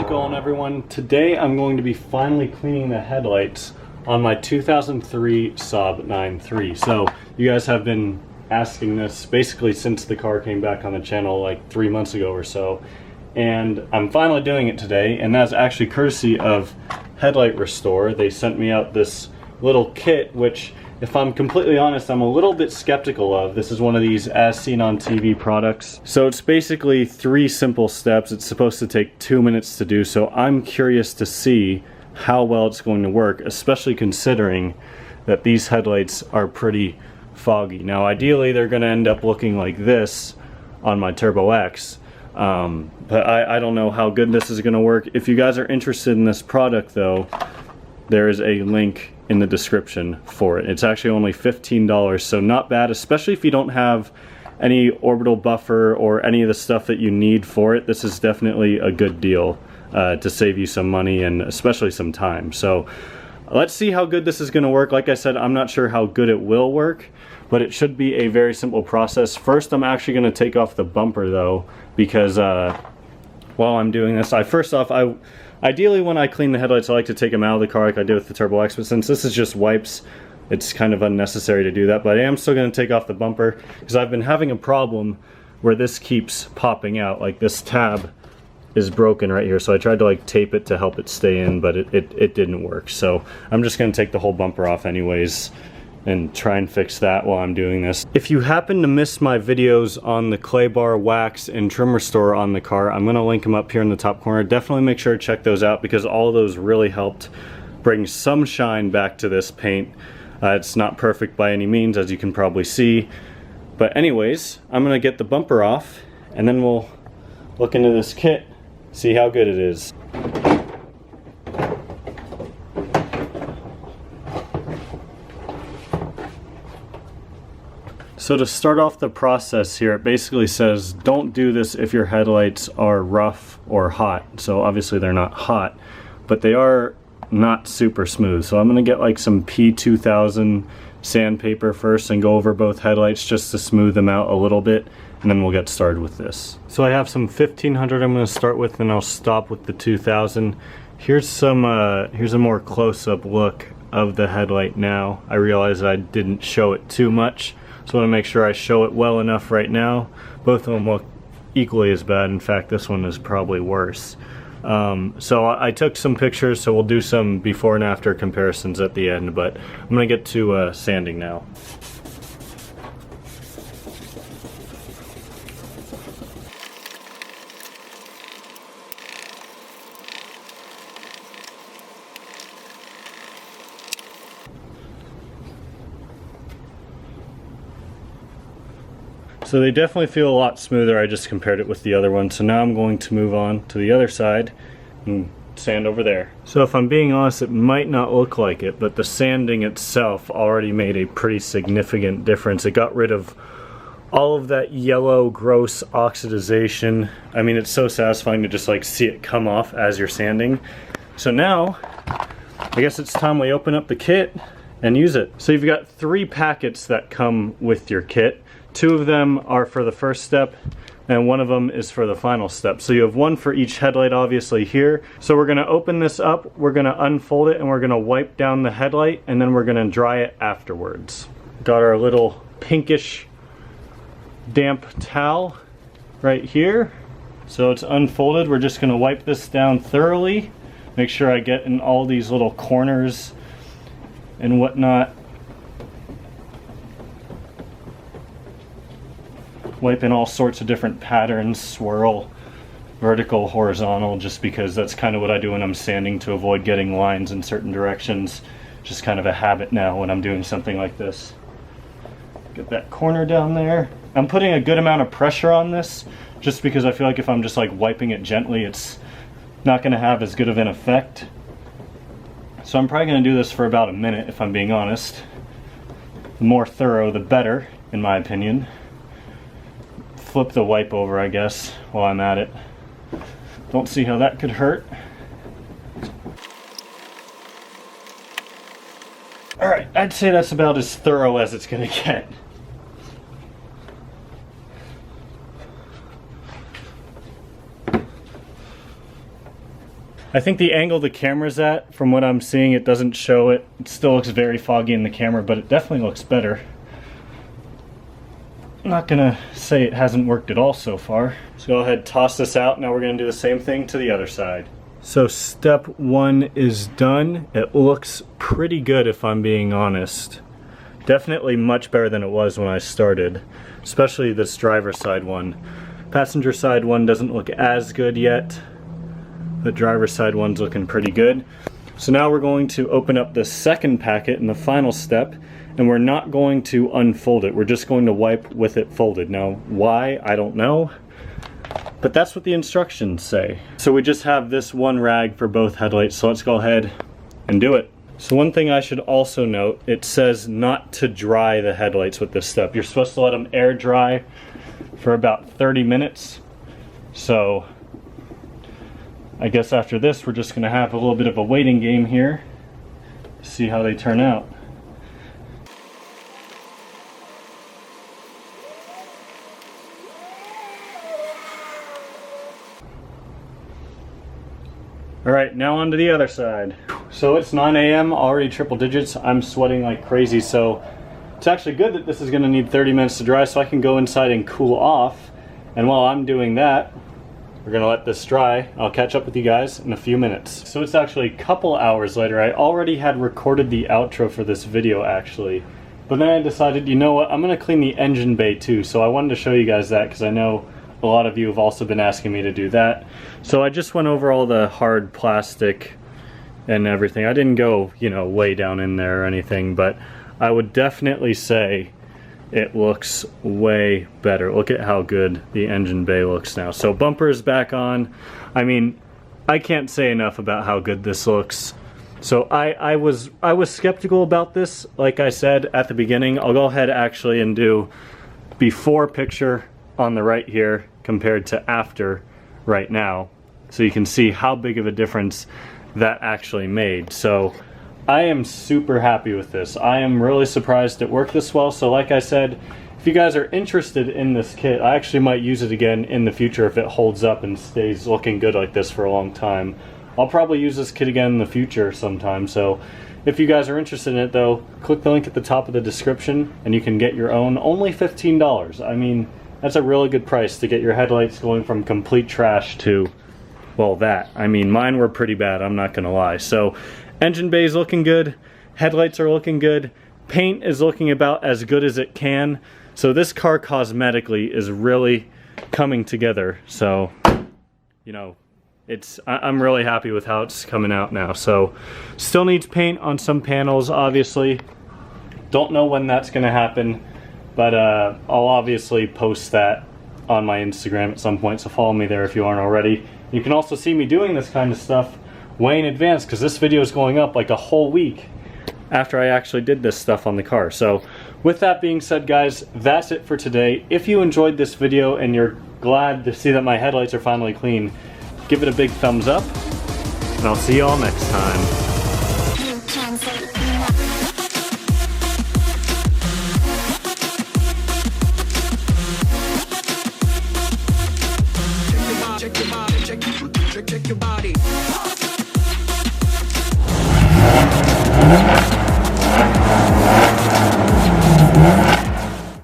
it going, everyone? Today I'm going to be finally cleaning the headlights on my 2003 Saab 9.3. So you guys have been asking this basically since the car came back on the channel like 3 months ago or so, and I'm finally doing it today, and that's actually courtesy of Headlight Restore. They sent me out this little kit, which, if I'm completely honest, I'm a little bit skeptical of. This is one of these as seen on TV products. So it's basically 3 simple steps. It's supposed to take 2 minutes to do, so I'm curious to see how well it's going to work, especially considering that these headlights are pretty foggy. Now ideally they're going to end up looking like this on my Turbo X, but I don't know how good this is going to work. If you guys are interested in this product though, there is a link in the description for it. It's actually only $15, so not bad, especially if you don't have any orbital buffer or any of the stuff that you need for it. This is definitely a good deal to save you some money and especially some time. So let's see how good this is going to work. Like I said, I'm not sure how good it will work, but it should be a very simple process. First, I'm actually going to take off the bumper though, because while I'm doing this, ideally when I clean the headlights, I like to take them out of the car like I did with the Turbo X, but since this is just wipes, it's kind of unnecessary to do that. But I am still going to take off the bumper because I've been having a problem where this keeps popping out. Like this tab is broken right here, so I tried to like tape it to help it stay in, but it didn't work. So I'm just going to take the whole bumper off anyways and try and fix that while I'm doing this. If you happen to miss my videos on the clay bar, wax, and trim restore on the car, I'm gonna link them up here in the top corner. Definitely make sure to check those out because all of those really helped bring some shine back to this paint. It's not perfect by any means, as you can probably see. But anyways, I'm gonna get the bumper off and then we'll look into this kit, see how good it is. So to start off the process here, it basically says don't do this if your headlights are rough or hot. So obviously they're not hot, but they are not super smooth. So I'm gonna get like some P2000 sandpaper first and go over both headlights just to smooth them out a little bit, and then we'll get started with this. So I have some 1500 I'm gonna start with, and I'll stop with the 2000. Here's a more close-up look of the headlight now. I realize I didn't show it too much, so I want to make sure I show it well enough right now. Both of them look equally as bad. In fact, this one is probably worse. So I took some pictures, so we'll do some before and after comparisons at the end, but I'm going to get to sanding now. So they definitely feel a lot smoother. I just compared it with the other one. So now I'm going to move on to the other side and sand over there. So if I'm being honest, it might not look like it, but the sanding itself already made a pretty significant difference. It got rid of all of that yellow, gross oxidization. I mean, it's so satisfying to just like see it come off as you're sanding. So now, I guess it's time we open up the kit and use it. So you've got 3 packets that come with your kit. 2 of them are for the first step, and 1 of them is for the final step. So you have 1 for each headlight, obviously, here. So we're gonna open this up, we're gonna unfold it, and we're gonna wipe down the headlight, and then we're gonna dry it afterwards. Got our little pinkish damp towel right here. So it's unfolded. We're just gonna wipe this down thoroughly. Make sure I get in all these little corners and whatnot. Wipe in all sorts of different patterns, swirl, vertical, horizontal, just because that's kind of what I do when I'm sanding to avoid getting lines in certain directions. Just kind of a habit now when I'm doing something like this. Get that corner down there. I'm putting a good amount of pressure on this just because I feel like if I'm just like wiping it gently, it's not going to have as good of an effect. So I'm probably going to do this for about a minute if I'm being honest. The more thorough, the better, in my opinion. Flip the wipe over, I guess, while I'm at it. Don't see how that could hurt. Alright, I'd say that's about as thorough as it's gonna get. I think the angle the camera's at, from what I'm seeing, it doesn't show it. It still looks very foggy in the camera, but it definitely looks better. I'm not gonna say it hasn't worked at all so far. So go ahead, toss this out. Now we're gonna do the same thing to the other side. So step one is done. It looks pretty good if I'm being honest. Definitely much better than it was when I started, especially this driver's side one. Passenger side one doesn't look as good yet. The driver's side one's looking pretty good. So now we're going to open up the second packet in the final step, and we're not going to unfold it. We're just going to wipe with it folded. Now, why? I don't know. But that's what the instructions say. So we just have this one rag for both headlights, so let's go ahead and do it. So one thing I should also note, it says not to dry the headlights with this step. You're supposed to let them air dry for about 30 minutes. So I guess after this we're just gonna have a little bit of a waiting game here, see how they turn out. Alright, now on to the other side. So it's 9 a.m., already triple digits. I'm sweating like crazy, so it's actually good that this is going to need 30 minutes to dry so I can go inside and cool off. And while I'm doing that, we're going to let this dry. I'll catch up with you guys in a few minutes. So it's actually a couple hours later. I already had recorded the outro for this video actually. But then I decided, you know what, I'm going to clean the engine bay too. So I wanted to show you guys that because I know a lot of you have also been asking me to do that. So I just went over all the hard plastic and everything. I didn't go, you know, way down in there or anything, but I would definitely say it looks way better. Look at how good the engine bay looks now. So bumper is back on. I mean, I can't say enough about how good this looks. So I was skeptical about this, like I said at the beginning. I'll go ahead actually and do before picture on the right here compared to after right now, so you can see how big of a difference that actually made. So I am super happy with this. I am really surprised it worked this well. So like I said, if you guys are interested in this kit, I actually might use it again in the future if it holds up and stays looking good like this for a long time. I'll probably use this kit again in the future sometime. So if you guys are interested in it though, click the link at the top of the description and you can get your own. Only $15. I mean, that's a really good price to get your headlights going from complete trash to, well, that. I mean, mine were pretty bad, I'm not gonna lie. So, engine bay is looking good, headlights are looking good, paint is looking about as good as it can. So this car cosmetically is really coming together. So, you know, I'm really happy with how it's coming out now. So, still needs paint on some panels, obviously. Don't know when that's gonna happen. But I'll obviously post that on my Instagram at some point, so follow me there if you aren't already. You can also see me doing this kind of stuff way in advance, because this video is going up like a whole week after I actually did this stuff on the car. So with that being said, guys, that's it for today. If you enjoyed this video and you're glad to see that my headlights are finally clean, give it a big thumbs up, and I'll see you all next time. Check your body.